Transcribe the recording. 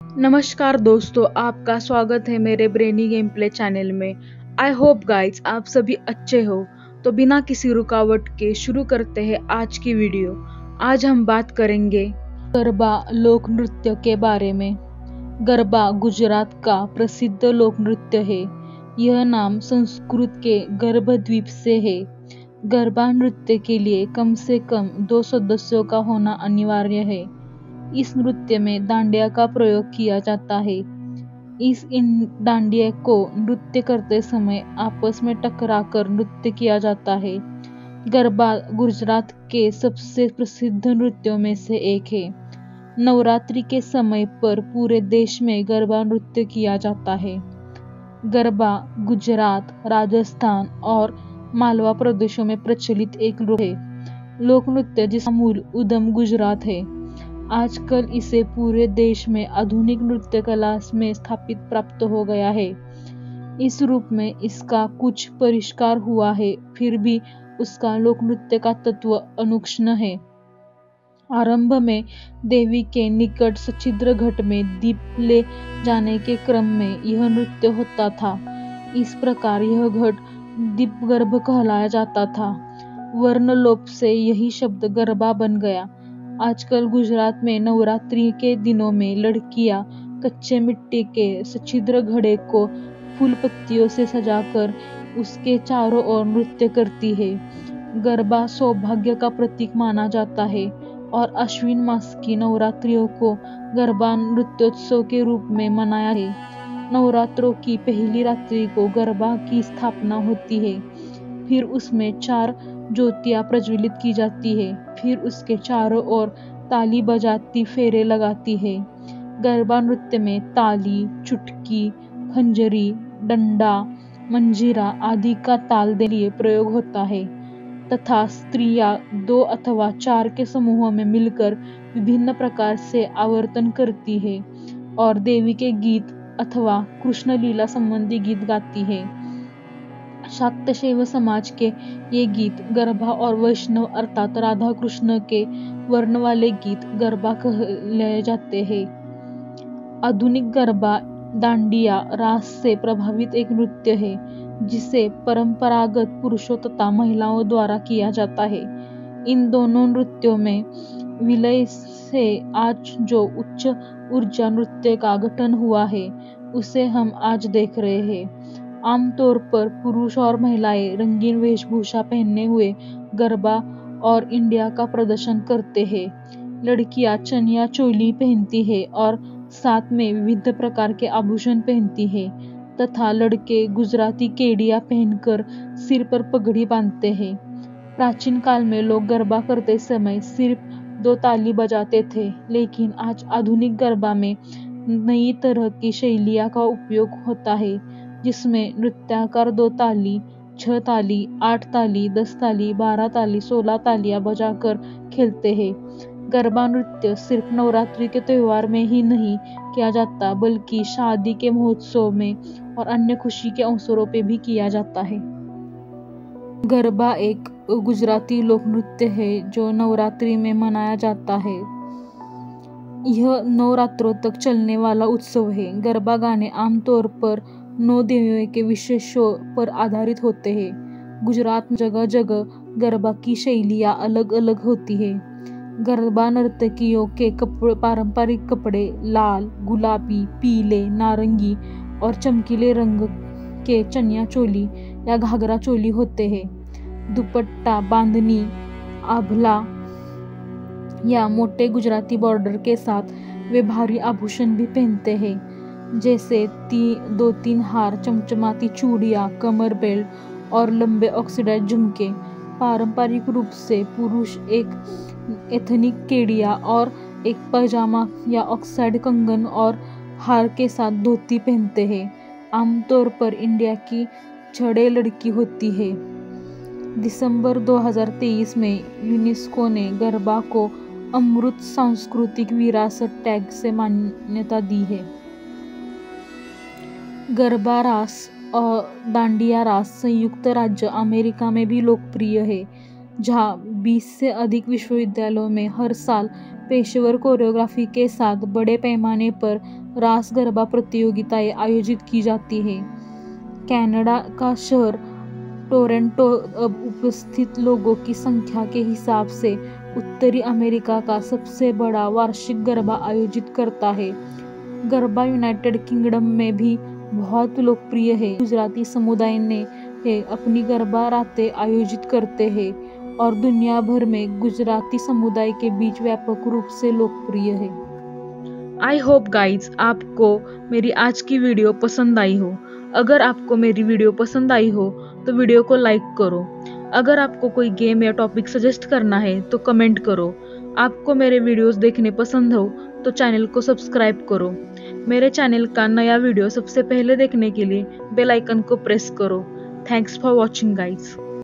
नमस्कार दोस्तों, आपका स्वागत है मेरे ब्रेनी गेम प्ले चैनल में। आई होप गाइज आप सभी अच्छे हो। तो बिना किसी रुकावट के शुरू करते हैं आज की वीडियो। आज हम बात करेंगे गरबा लोक नृत्य के बारे में। गरबा गुजरात का प्रसिद्ध लोक नृत्य है। यह नाम संस्कृत के गर्भ द्वीप से है। गरबा नृत्य के लिए कम से कम 2 सदस्यों का होना अनिवार्य है। इस नृत्य में डांडिया का प्रयोग किया जाता है। इस डांडिया को नृत्य करते समय आपस में टकराकर नृत्य किया जाता है। गरबा गुजरात के सबसे प्रसिद्ध नृत्यों में से एक है। नवरात्रि के समय पर पूरे देश में गरबा नृत्य किया जाता है। गरबा गुजरात, राजस्थान और मालवा प्रदेशों में प्रचलित एक लोक नृत्य जिसका मूल उद्गम गुजरात है। आजकल इसे पूरे देश में आधुनिक नृत्य कला में स्थापित प्राप्त हो गया है। इस रूप में इसका कुछ परिष्कार हुआ है, फिर भी उसका लोक नृत्य का तत्व अनुक्षण है। आरंभ में देवी के निकट सच्छिद्र घट में दीप ले जाने के क्रम में यह नृत्य होता था। इस प्रकार यह घट दीप गर्भ कहलाया जाता था। वर्णलोप से यही शब्द गरबा बन गया। आजकल गुजरात में नवरात्रि के दिनों में लड़कियां कच्चे मिट्टी के सच्छिद्र घड़े को फूल पत्तियों से सजाकर उसके चारों ओर नृत्य करती है। गरबा सौभाग्य का प्रतीक माना जाता है और आश्विन मास की नवरात्रियों को गरबा नृत्योत्सव के रूप में मनाया है। नवरात्रों की पहली रात्रि को गरबा की स्थापना होती है। फिर उसमें 4 ज्योतियां प्रज्वलित की जाती है। फिर उसके चारों ओर ताली बजाती फेरे लगाती है। गरबा नृत्य में ताली, चुटकी, खंजरी, डंडा, मंजीरा आदि का ताल देने के लिए प्रयोग होता है तथा स्त्रियां 2 अथवा 4 के समूहों में मिलकर विभिन्न प्रकार से आवर्तन करती है और देवी के गीत अथवा कृष्ण लीला संबंधी गीत गाती है। शाक्त शैव समाज के ये गीत गरबा और वैष्णव अर्थात राधा कृष्ण के वर्ण वाले गीत गरबा कहलाए जाते हैं। आधुनिक गरबा डांडिया रास से प्रभावित एक नृत्य है जिसे परंपरागत पुरुषों तथा महिलाओं द्वारा किया जाता है। इन दोनों नृत्यों में विलय से आज जो उच्च ऊर्जा नृत्य का गठन हुआ है उसे हम आज देख रहे हैं। आमतौर पर पुरुष और महिलाएं रंगीन वेशभूषा पहने हुए गरबा और इंडिया का प्रदर्शन करते हैं। लड़कियां चनिया चोली पहनती है और साथ में विविध प्रकार के आभूषण पहनती है तथा लड़के गुजराती केडिया पहनकर सिर पर पगड़ी बांधते हैं। प्राचीन काल में लोग गरबा करते समय सिर्फ 2 ताली बजाते थे, लेकिन आज आधुनिक गरबा में नई तरह की शैलियां का उपयोग होता है जिसमें नृत्याकार 2 ताली, 6 ताली, 8 ताली, 10 ताली, 12 ताली, 16 तालियां बजाकर खेलते हैं। गरबा नृत्य सिर्फ नवरात्रि के त्योहार में ही नहीं किया जाता बल्कि शादी के महोत्सव में और अन्य खुशी के अवसरों पे भी किया जाता है। गरबा एक गुजराती लोक नृत्य है जो नवरात्रि में मनाया जाता है। यह 9 रात्रों तक चलने वाला उत्सव है। गरबा गाने आमतौर पर 9 देवियों के विशेषों पर आधारित होते हैं। गुजरात में जगह जगह गरबा की शैलियाँ अलग अलग होती है। गरबा नर्तकियों के पारंपरिक कपड़े लाल, गुलाबी, पीले, नारंगी और चमकीले रंग के चनिया चोली या घाघरा चोली होते हैं। दुपट्टा, बांधनी, आभला या मोटे गुजराती बॉर्डर के साथ वे भारी आभूषण भी पहनते हैं जैसे 2-3 हार, चमचमाती चूड़ियाँ, कमर बेल्ट और लंबे ऑक्सीडाइज झुमके। पारंपरिक रूप से पुरुष एक एथनिक केडिया और एक पैजामा या ऑक्साइड कंगन और हार के साथ धोती पहनते हैं। आमतौर पर इंडिया की छड़े लड़की होती है। दिसंबर 2023 में यूनेस्को ने गरबा को अमृत सांस्कृतिक विरासत टैग से मान्यता दी है। गरबा रास और डांडिया रास संयुक्त राज्य अमेरिका में भी लोकप्रिय है, जहाँ 20 से अधिक विश्वविद्यालयों में हर साल पेशेवर कोरियोग्राफी के साथ बड़े पैमाने पर रास गरबा प्रतियोगिताएं आयोजित की जाती हैं। कनाडा का शहर टोरंटो अब उपस्थित लोगों की संख्या के हिसाब से उत्तरी अमेरिका का सबसे बड़ा वार्षिक गरबा आयोजित करता है। गरबा यूनाइटेड किंगडम में भी बहुत लोकप्रिय है। गुजराती समुदाय ने अपनी गरबा रातें आयोजित करते हैं और दुनिया भर में गुजराती समुदाय के बीच व्यापक रूप से लोकप्रिय है। आई होप गाइज आपको मेरी आज की वीडियो पसंद आई हो। अगर आपको मेरी वीडियो पसंद आई हो तो वीडियो को लाइक करो। अगर आपको कोई गेम या टॉपिक सजेस्ट करना है तो कमेंट करो। आपको मेरे वीडियोस देखने पसंद हो तो चैनल को सब्सक्राइब करो। मेरे चैनल का नया वीडियो सबसे पहले देखने के लिए बेल आइकन को प्रेस करो। Thanks for watching guys.